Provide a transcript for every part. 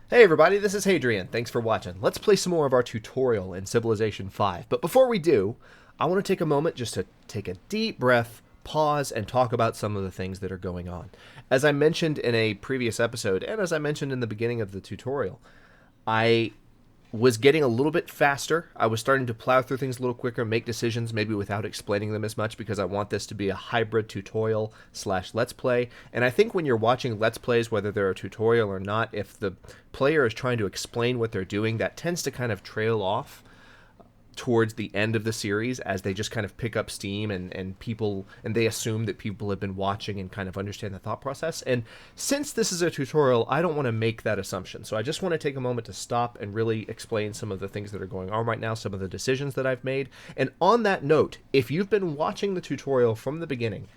Hey everybody, this is Hadrian. Thanks for watching. Let's play some more of our tutorial in Civilization 5. But before we do, I want to take a moment just to take a deep breath, pause, and talk about some of the things that are going on. As I mentioned in a previous episode, and as I mentioned in the beginning of the tutorial, I was getting a little bit faster. I was starting to plow through things a little quicker, make decisions maybe without explaining them as much because I want this to be a hybrid tutorial slash let's play. And I think when you're watching let's plays, whether they're a tutorial or not, if the player is trying to explain what they're doing, that tends to kind of trail off towards the end of the series as they just kind of pick up steam and people and they assume that people have been watching and kind of understand the thought process. And since this is a tutorial, I don't want to make that assumption. So I just want to take a moment to stop and really explain some of the things that are going on right now, some of the decisions that I've made. And on that note, if you've been watching the tutorial from the beginning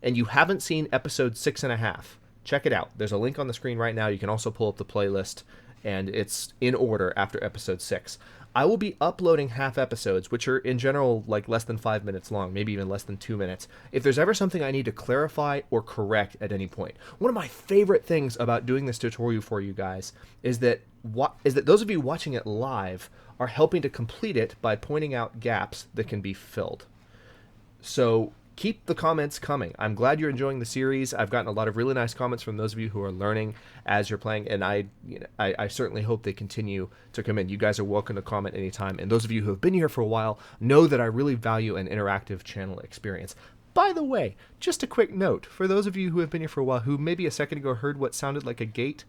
and you haven't seen episode 6.5, check it out. There's a link on the screen right now. You can also pull up the playlist and it's in order after episode 6. I will be uploading half episodes, which are in general like less than 5 minutes long, maybe even less than 2 minutes, if there's ever something I need to clarify or correct at any point. One of my favorite things about doing this tutorial for you guys is that those of you watching it live are helping to complete it by pointing out gaps that can be filled. So keep the comments coming. I'm glad you're enjoying the series. I've gotten a lot of really nice comments from those of you who are learning as you're playing, and I certainly hope they continue to come in. You guys are welcome to comment anytime, and those of you who have been here for a while know that I really value an interactive channel experience. By the way, just a quick note, for those of you who have been here for a while, who maybe a second ago heard what sounded like a gate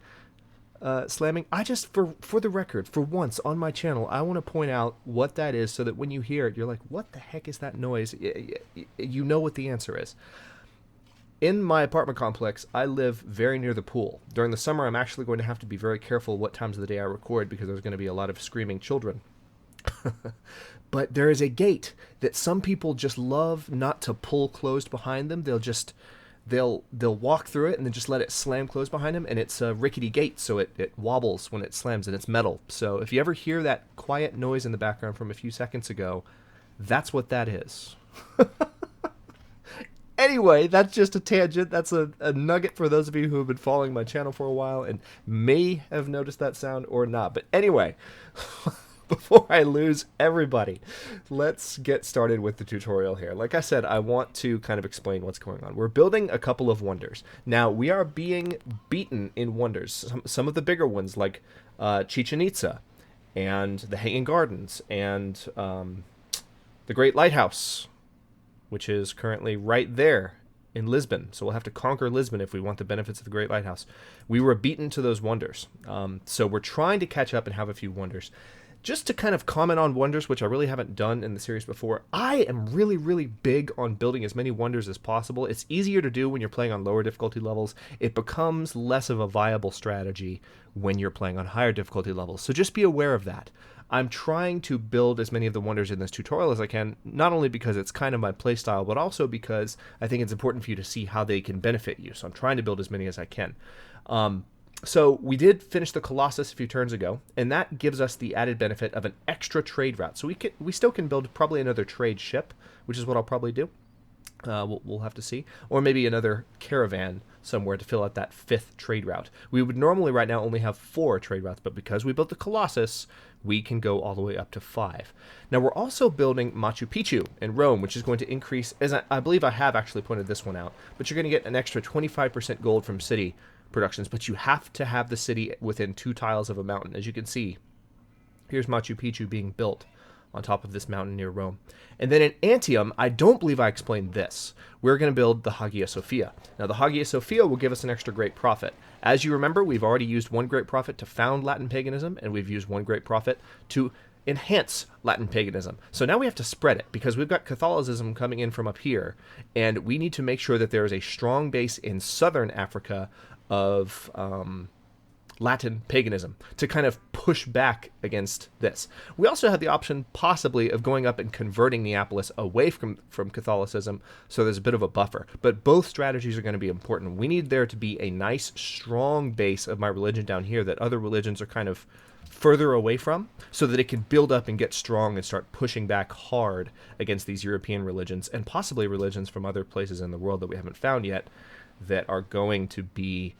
slamming, I just, for the record, for once on my channel, I want to point out what that is so that when you hear it, you're like, what the heck is that noise? You know what the answer is. In my apartment complex, I live very near the pool. During the summer, I'm actually going to have to be very careful what times of the day I record because there's going to be a lot of screaming children. But there is a gate that some people just love not to pull closed behind them. They'll walk through it and then just let it slam closed behind them, and it's a rickety gate, so it wobbles when it slams, and it's metal. So if you ever hear that quiet noise in the background from a few seconds ago, that's what that is. Anyway, that's just a tangent. That's a nugget for those of you who have been following my channel for a while and may have noticed that sound or not. But anyway, before I lose everybody, let's get started with the tutorial here. Like I said, I want to kind of explain what's going on. We're building a couple of wonders. Now, we are being beaten in wonders. Some of the bigger ones like Chichen Itza and the Hanging Gardens and the Great Lighthouse, which is currently right there in Lisbon. So we'll have to conquer Lisbon if we want the benefits of the Great Lighthouse. We were beaten to those wonders. So we're trying to catch up and have a few wonders. Just to kind of comment on wonders, which I really haven't done in the series before, I am really, really big on building as many wonders as possible. It's easier to do when you're playing on lower difficulty levels. It becomes less of a viable strategy when you're playing on higher difficulty levels. So just be aware of that. I'm trying to build as many of the wonders in this tutorial as I can, not only because it's kind of my playstyle, but also because I think it's important for you to see how they can benefit you. So I'm trying to build as many as I can. So we did finish the Colossus a few turns ago, and that gives us the added benefit of an extra trade route. So we still can build probably another trade ship, which is what I'll probably do. We'll have to see. Or maybe another caravan somewhere to fill out that 5th trade route. We would normally right now only have 4 trade routes, but because we built the Colossus, we can go all the way up to 5. Now we're also building Machu Picchu in Rome, which is going to increase, as I believe I have actually pointed this one out, but you're going to get an extra 25% gold from city productions, but you have to have the city within 2 tiles of a mountain. As you can see, here's Machu Picchu being built on top of this mountain near Rome. And then in Antium, I don't believe I explained this. We're going to build the Hagia Sophia. Now, the Hagia Sophia will give us an extra great prophet. As you remember, we've already used 1 great prophet to found Latin paganism, and we've used 1 great prophet to enhance Latin paganism. So now we have to spread it, because we've got Catholicism coming in from up here, and we need to make sure that there is a strong base in southern Africa of Latin paganism to kind of push back against this. We also had the option possibly of going up and converting Neapolis away from Catholicism, so there's a bit of a buffer. But both strategies are going to be important. We need there to be a nice, strong base of my religion down here that other religions are kind of further away from, so that it can build up and get strong and start pushing back hard against these European religions and possibly religions from other places in the world that we haven't found yet that are going to be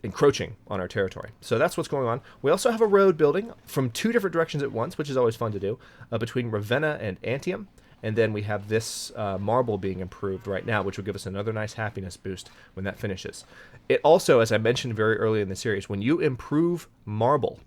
encroaching on our territory. So that's what's going on. We also have a road building from 2 different directions at once, which is always fun to do, between Ravenna and Antium. And then we have this marble being improved right now, which will give us another nice happiness boost when that finishes. It also, as I mentioned very early in the series, when you improve marble,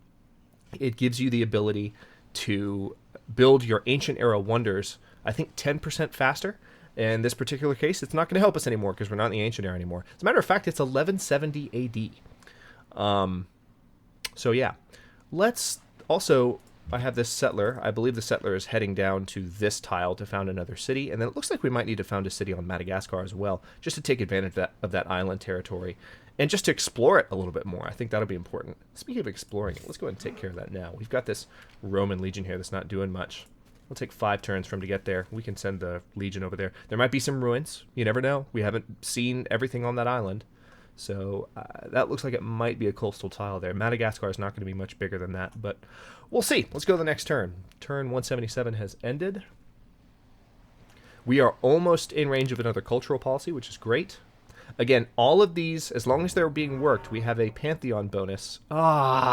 it gives you the ability to build your ancient era wonders, I think 10% faster. In this particular case, it's not going to help us anymore because we're not in the ancient era anymore. As a matter of fact, it's 1170 AD. So yeah, let's also, I have this settler. I believe the settler is heading down to this tile to found another city. And then it looks like we might need to found a city on Madagascar as well, just to take advantage of that island territory and just to explore it a little bit more. I think that'll be important. Speaking of exploring it, let's go ahead and take care of that now. We've got this Roman legion here that's not doing much. It'll take 5 turns for him to get there. We can send the legion over there. There might be some ruins. You never know. We haven't seen everything on that island. So that looks like it might be a coastal tile there. Madagascar is not going to be much bigger than that, but we'll see. Let's go to the next turn. Turn 177 has ended. We are almost in range of another cultural policy, which is great. Again, all of these, as long as they're being worked, we have a Pantheon bonus. Crap.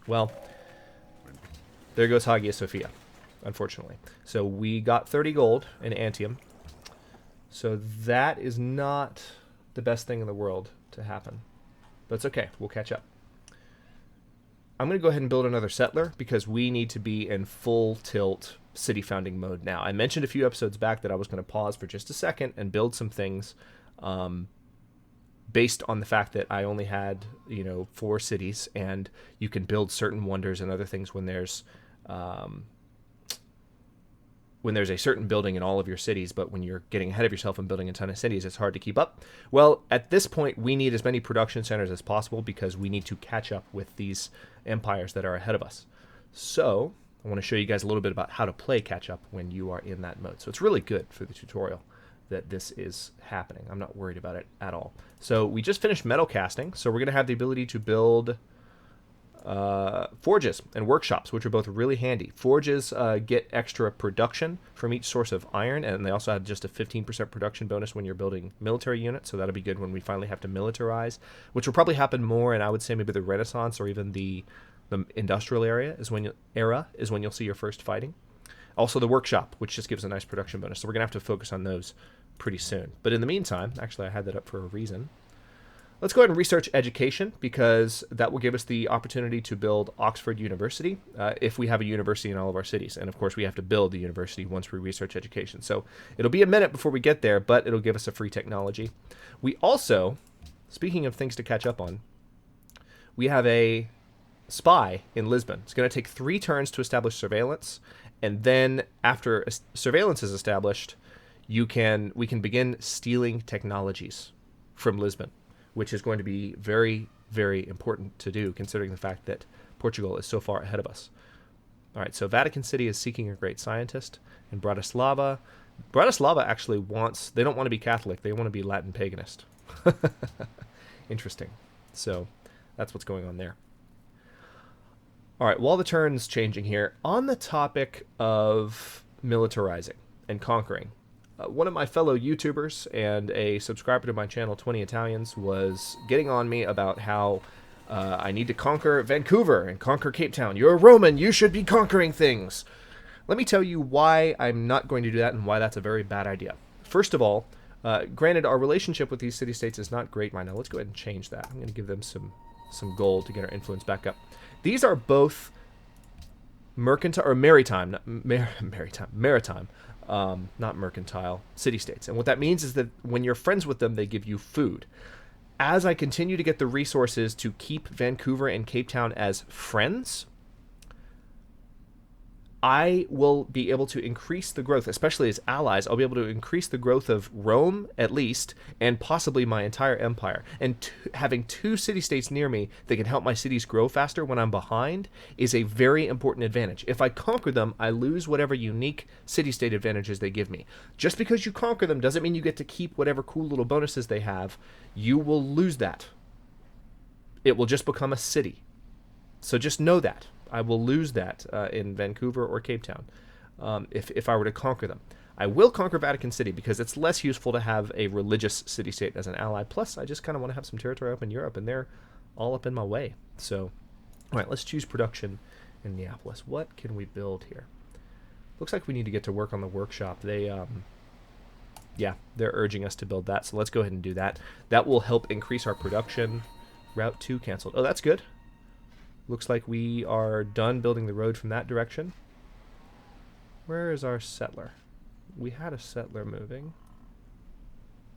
Well, there goes Hagia Sophia, unfortunately. So we got 30 gold in Antium. So that is not the best thing in the world to happen. But it's okay. We'll catch up. I'm going to go ahead and build another settler because we need to be in full tilt city founding mode now. I mentioned a few episodes back that I was going to pause for just a second and build some things based on the fact that I only had, 4 cities, and you can build certain wonders and other things when there's a certain building in all of your cities, but when you're getting ahead of yourself and building a ton of cities, it's hard to keep up. Well, at this point, we need as many production centers as possible because we need to catch up with these empires that are ahead of us. So I want to show you guys a little bit about how to play catch up when you are in that mode. So it's really good for the tutorial that this is happening. I'm not worried about it at all. So we just finished metal casting, so we're going to have the ability to build forges and workshops, which are both really handy. Forges get extra production from each source of iron, and they also have just a 15% production bonus when you're building military units, so that'll be good when we finally have to militarize, which will probably happen more in, I would say, maybe the Renaissance or even the industrial era is when you'll see your first fighting. Also the workshop, which just gives a nice production bonus, so we're going to have to focus on those pretty soon. But in the meantime, actually I had that up for a reason. Let's go ahead and research education, because that will give us the opportunity to build Oxford University if we have a university in all of our cities. And of course, we have to build the university once we research education. So it'll be a minute before we get there, but it'll give us a free technology. We also, speaking of things to catch up on, we have a spy in Lisbon. It's going to take 3 turns to establish surveillance. And then after surveillance is established, we can begin stealing technologies from Lisbon, which is going to be very, very important to do, considering the fact that Portugal is so far ahead of us. All right, so Vatican City is seeking a great scientist. In Bratislava actually they don't want to be Catholic, they want to be Latin paganist. Interesting. So that's what's going on there. All right, while the turn's changing here, on the topic of militarizing and conquering, one of my fellow YouTubers and a subscriber to my channel, 20 Italians, was getting on me about how I need to conquer Vancouver and conquer Cape Town. You're a Roman, you should be conquering things. Let me tell you why I'm not going to do that and why that's a very bad idea. First of all, granted, our relationship with these city-states is not great right now. Let's go ahead and change that. I'm going to give them some gold to get our influence back up. These are both mercantile, or maritime, maritime, not mercantile, city-states. And what that means is that when you're friends with them, they give you food. As I continue to get the resources to keep Vancouver and Cape Town as friends, I will be able to increase the growth, especially as allies. I'll be able to increase the growth of Rome, at least, and possibly my entire empire. And having 2 city-states near me that can help my cities grow faster when I'm behind is a very important advantage. If I conquer them, I lose whatever unique city-state advantages they give me. Just because you conquer them doesn't mean you get to keep whatever cool little bonuses they have. You will lose that. It will just become a city. So just know that. I will lose that in Vancouver or Cape Town if I were to conquer them. I will conquer Vatican City because it's less useful to have a religious city-state as an ally. Plus, I just kind of want to have some territory up in Europe, and they're all up in my way. So, all right, let's choose production in Neapolis. What can we build here? Looks like we need to get to work on the workshop. Yeah, they're urging us to build that, so let's go ahead and do that. That will help increase our production. Route 2 canceled. Oh, that's good. Looks like we are done building the road from that direction. Where is our settler? We had a settler moving.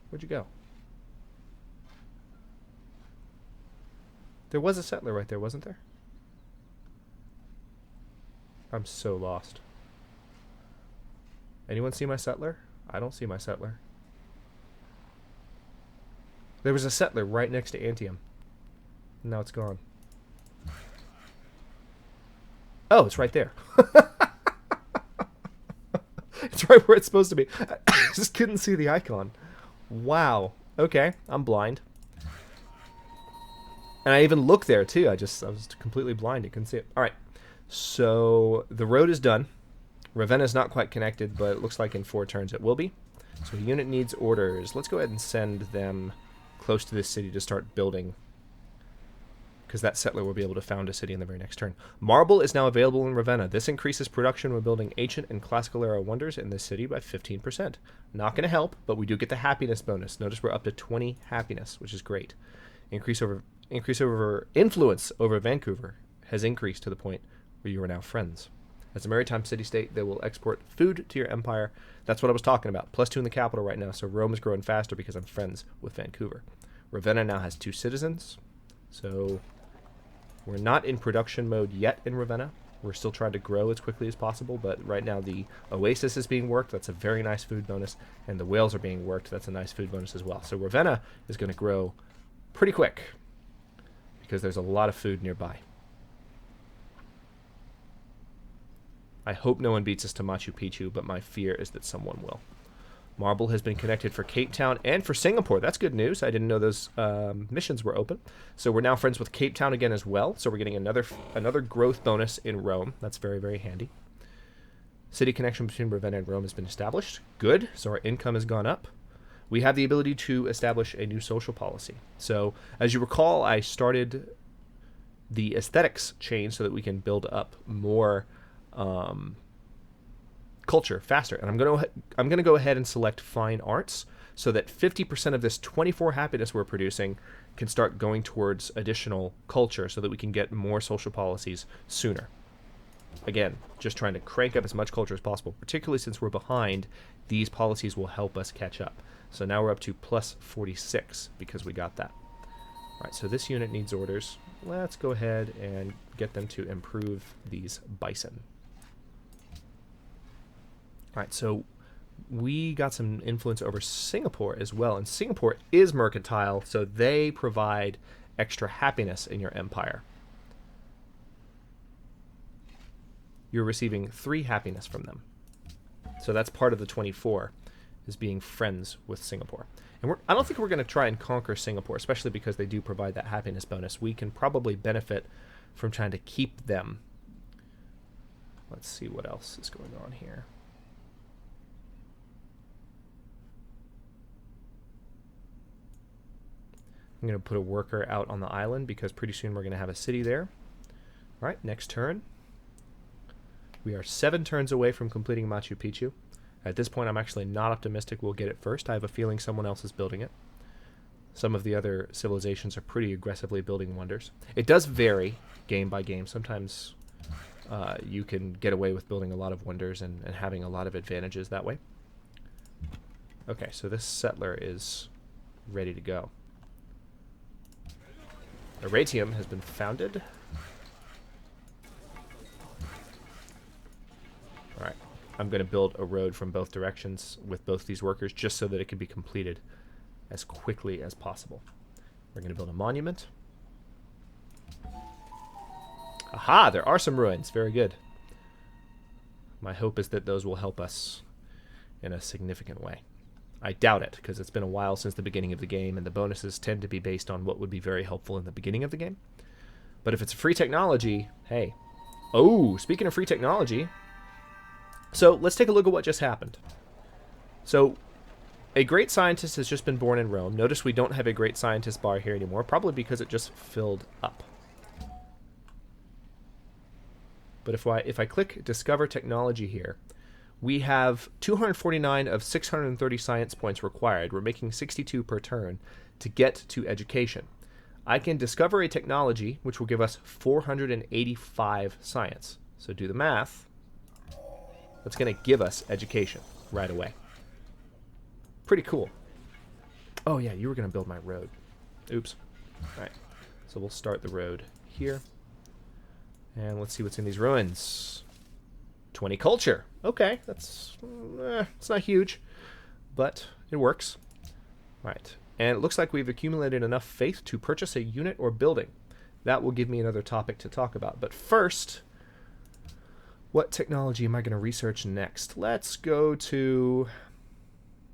Where'd you go? There was a settler right there, wasn't there? I'm so lost. Anyone see my settler? I don't see my settler. There was a settler right next to Antium. Now it's gone. Oh, it's right there. It's right where it's supposed to be. I just couldn't see the icon. Wow. Okay, I'm blind. And I even looked there too. I was completely blind. I couldn't see it. All right. So the road is done. Ravenna's not quite connected, but it looks like in 4 turns it will be. So the unit needs orders. Let's go ahead and send them close to this city to start building, because that settler will be able to found a city in the very next turn. Marble is now available in Ravenna. This increases production when building ancient and classical era wonders in this city by 15%. Not going to help, but we do get the happiness bonus. Notice we're up to 20 happiness, which is great. Increase over influence over Vancouver has increased to the point where you are now friends. As a maritime city-state, they will export food to your empire. That's what I was talking about. +2 in the capital right now, so Rome is growing faster because I'm friends with Vancouver. Ravenna now has 2 citizens, so we're not in production mode yet in Ravenna. We're still trying to grow as quickly as possible, but right now the Oasis is being worked. That's a very nice food bonus, and the whales are being worked. That's a nice food bonus as well. So Ravenna is going to grow pretty quick because there's a lot of food nearby. I hope no one beats us to Machu Picchu, but my fear is that someone will. Marble has been connected for Cape Town and for Singapore. That's good news. I didn't know those missions were open. So we're now friends with Cape Town again as well. So we're getting another growth bonus in Rome. That's very, very handy. City connection between Ravenna and Rome has been established. Good. So our income has gone up. We have the ability to establish a new social policy. So as you recall, I started the aesthetics change so that we can build up more culture faster, and I'm going to go ahead and select fine arts so that 50% of this 24 happiness we're producing can start going towards additional culture so that we can get more social policies sooner. Again, just trying to crank up as much culture as possible, particularly since we're behind. These policies will help us catch up. So now we're up to +46 because we got that. All right, so this unit needs orders. Let's go ahead and get them to improve these bison. All right, so we got some influence over Singapore as well, and Singapore is mercantile, so they provide extra happiness in your empire. You're receiving 3 happiness from them. So that's part of the 24, is being friends with Singapore. And I don't think we're going to try and conquer Singapore, especially because they do provide that happiness bonus. We can probably benefit from trying to keep them. Let's see what else is going on here. I'm going to put a worker out on the island because pretty soon we're going to have a city there. All right, next turn. We are 7 turns away from completing Machu Picchu. At this point, I'm actually not optimistic we'll get it first. I have a feeling someone else is building it. Some of the other civilizations are pretty aggressively building wonders. It does vary game by game. Sometimes you can get away with building a lot of wonders and having a lot of advantages that way. Okay, so this settler is ready to go. Aratium has been founded. Alright, I'm going to build a road from both directions with both these workers just so that it can be completed as quickly as possible. We're going to build a monument. Aha, there are some ruins. Very good. My hope is that those will help us in a significant way. I doubt it, because it's been a while since the beginning of the game, and the bonuses tend to be based on what would be very helpful in the beginning of the game. But if it's free technology, hey. Oh, speaking of free technology, so let's take a look at what just happened. So a great scientist has just been born in Rome. Notice we don't have a great scientist bar here anymore, probably because it just filled up. But if I click Discover Technology here, we have 249 of 630 science points required. We're making 62 per turn to get to education. I can discover a technology which will give us 485 science. So do the math. That's going to give us education right away. Pretty cool. Oh yeah, you were going to build my road. Oops. All right. So we'll start the road here. And let's see what's in these ruins. 20 culture. Okay, that's it's not huge, but it works. All right. And it looks like we've accumulated enough faith to purchase a unit or building. That will give me another topic to talk about. But first, what technology am I going to research next? Let's go to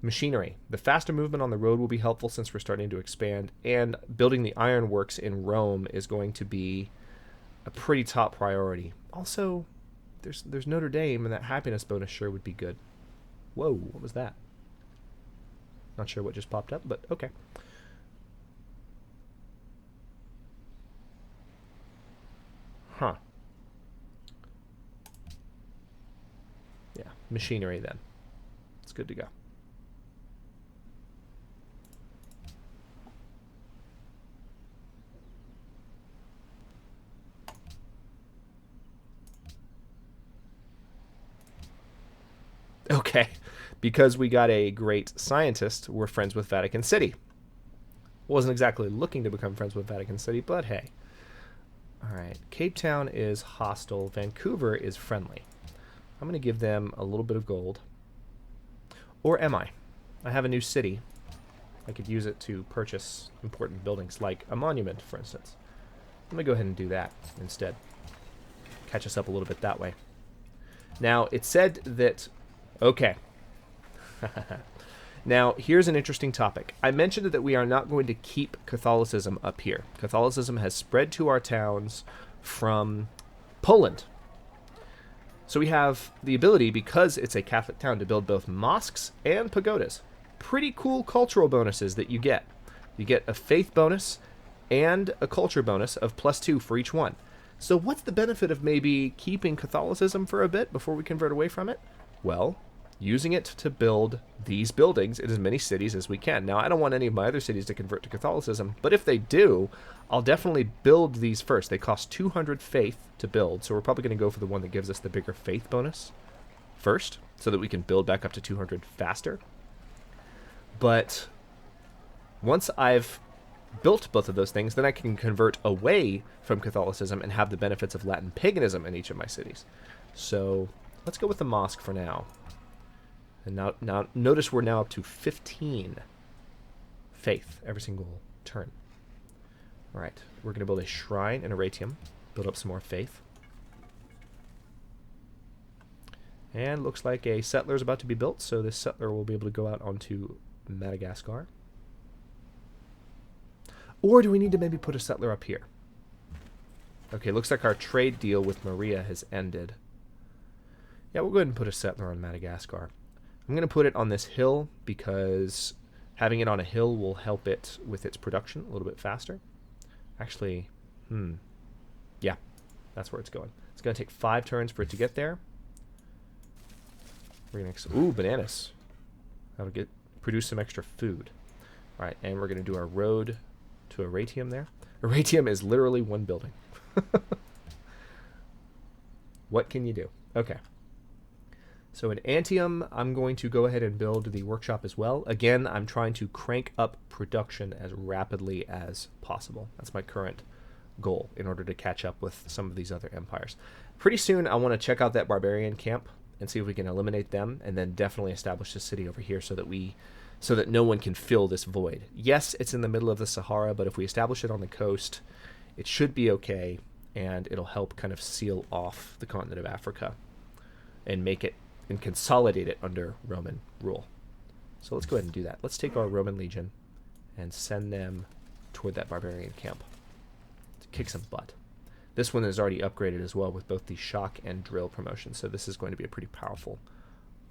machinery. The faster movement on the road will be helpful since we're starting to expand, and building the ironworks in Rome is going to be a pretty top priority. Also, there's Notre Dame, and that happiness bonus sure would be good. Whoa, what was that? Not sure what just popped up, but okay. Huh. Yeah, machinery then. It's good to go. Okay, because we got a great scientist, we're friends with Vatican City. Wasn't exactly looking to become friends with Vatican City, but hey. Alright, Cape Town is hostile. Vancouver is friendly. I'm going to give them a little bit of gold. Or am I? I have a new city. I could use it to purchase important buildings, like a monument, for instance. I'm going to go ahead and do that instead. Catch us up a little bit that way. Now, it said that... Okay. Now, here's an interesting topic. I mentioned that we are not going to keep Catholicism up here. Catholicism has spread to our towns from Poland. So we have the ability, because it's a Catholic town, to build both mosques and pagodas. Pretty cool cultural bonuses that you get. You get a faith bonus and a culture bonus of +2 for each one. So what's the benefit of maybe keeping Catholicism for a bit before we convert away from it? Well, using it to build these buildings in as many cities as we can. Now, I don't want any of my other cities to convert to Catholicism, but if they do, I'll definitely build these first. They cost 200 faith to build, so we're probably going to go for the one that gives us the bigger faith bonus first, so that we can build back up to 200 faster. But once I've built both of those things, then I can convert away from Catholicism and have the benefits of Latin paganism in each of my cities. So let's go with the mosque for now. And now notice we're now up to 15 faith every single turn. All right, we're going to build a shrine and a ratium, build up some more faith. And looks like a settler is about to be built, so this settler will be able to go out onto Madagascar. Or do we need to maybe put a settler up here? Okay, looks like our trade deal with Maria has ended. Yeah, we'll go ahead and put a settler on Madagascar. I'm going to put it on this hill because having it on a hill will help it with its production a little bit faster. Actually, yeah, that's where it's going. It's going to take 5 turns for it to get there. We're going to... Ooh, bananas. That'll produce some extra food. All right, and we're going to do our road to Aratium there. Aratium is literally one building. What can you do? Okay. So in Antium, I'm going to go ahead and build the workshop as well. Again, I'm trying to crank up production as rapidly as possible. That's my current goal in order to catch up with some of these other empires. Pretty soon, I want to check out that barbarian camp and see if we can eliminate them, and then definitely establish a city over here so that no one can fill this void. Yes, it's in the middle of the Sahara, but if we establish it on the coast, it should be okay, and it'll help kind of seal off the continent of Africa and make it and consolidate it under Roman rule. So let's go ahead and do that. Let's take our Roman legion and send them toward that barbarian camp to kick some butt. This one is already upgraded as well with both the shock and drill promotions, so this is going to be a pretty powerful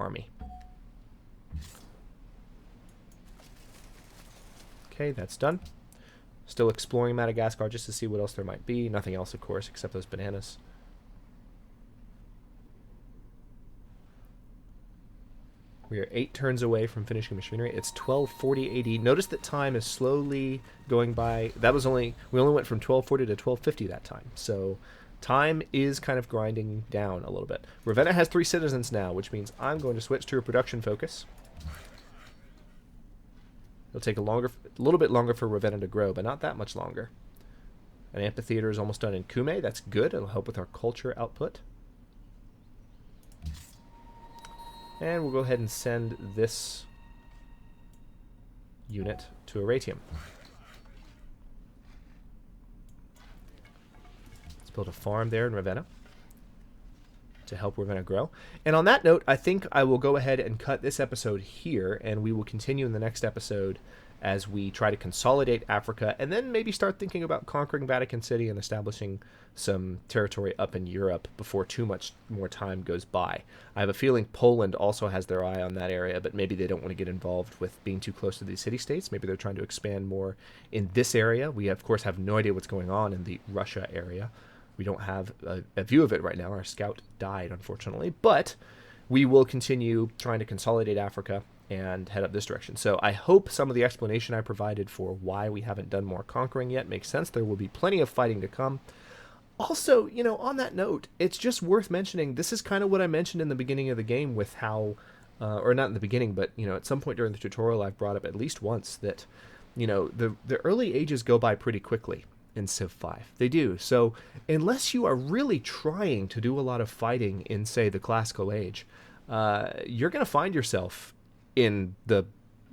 army. Okay, that's done. Still exploring Madagascar just to see what else there might be. Nothing else, of course, except those bananas. We are 8 turns away from finishing machinery. It's 12:40 AD. Notice that time is slowly going by. We only went from 12:40 to 12:50 that time. So time is kind of grinding down a little bit. Ravenna has 3 citizens now, which means I'm going to switch to a production focus. It'll take a little bit longer for Ravenna to grow, but not that much longer. An amphitheater is almost done in Kume. That's good. It'll help with our culture output. And we'll go ahead and send this unit to Aratium. Let's build a farm there in Ravenna to help Ravenna grow. And on that note, I think I will go ahead and cut this episode here, and we will continue in the next episode as we try to consolidate Africa, and then maybe start thinking about conquering Vatican City and establishing some territory up in Europe before too much more time goes by. I have a feeling Poland also has their eye on that area, but maybe they don't want to get involved with being too close to these city-states. Maybe they're trying to expand more in this area. We, of course, have no idea what's going on in the Russia area. We don't have a view of it right now. Our scout died, unfortunately, but we will continue trying to consolidate Africa and head up this direction. So I hope some of the explanation I provided for why we haven't done more conquering yet makes sense. There will be plenty of fighting to come. Also, you know, on that note, it's just worth mentioning, this is kind of what I mentioned in the beginning of the game with how, or not in the beginning, but, you know, at some point during the tutorial I've brought up at least once that, you know, the early ages go by pretty quickly in Civ 5. They do. So unless you are really trying to do a lot of fighting in, say, the classical age, you're going to find yourself in the,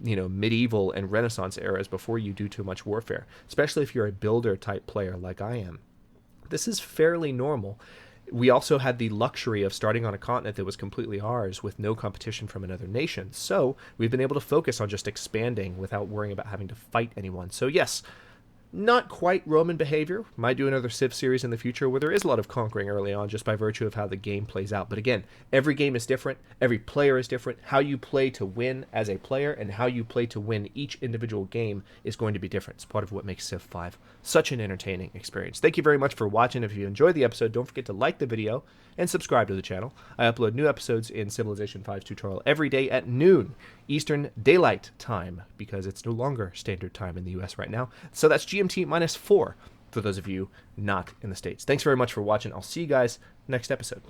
you know, medieval and Renaissance eras before you do too much warfare, especially if you're a builder type player like I am. This is fairly normal. We also had the luxury of starting on a continent that was completely ours with no competition from another nation. So we've been able to focus on just expanding without worrying about having to fight anyone. So yes, not quite Roman behavior. Might do another Civ series in the future where there is a lot of conquering early on just by virtue of how the game plays out. But again, every game is different. Every player is different. How you play to win as a player and how you play to win each individual game is going to be different. It's part of what makes Civ 5 such an entertaining experience. Thank you very much for watching. If you enjoyed the episode, don't forget to like the video and subscribe to the channel. I upload new episodes in Civilization 5's tutorial every day at noon Eastern Daylight Time because it's no longer standard time in the US right now. So that's GMT -4 for those of you not in the States. Thanks very much for watching. I'll see you guys next episode.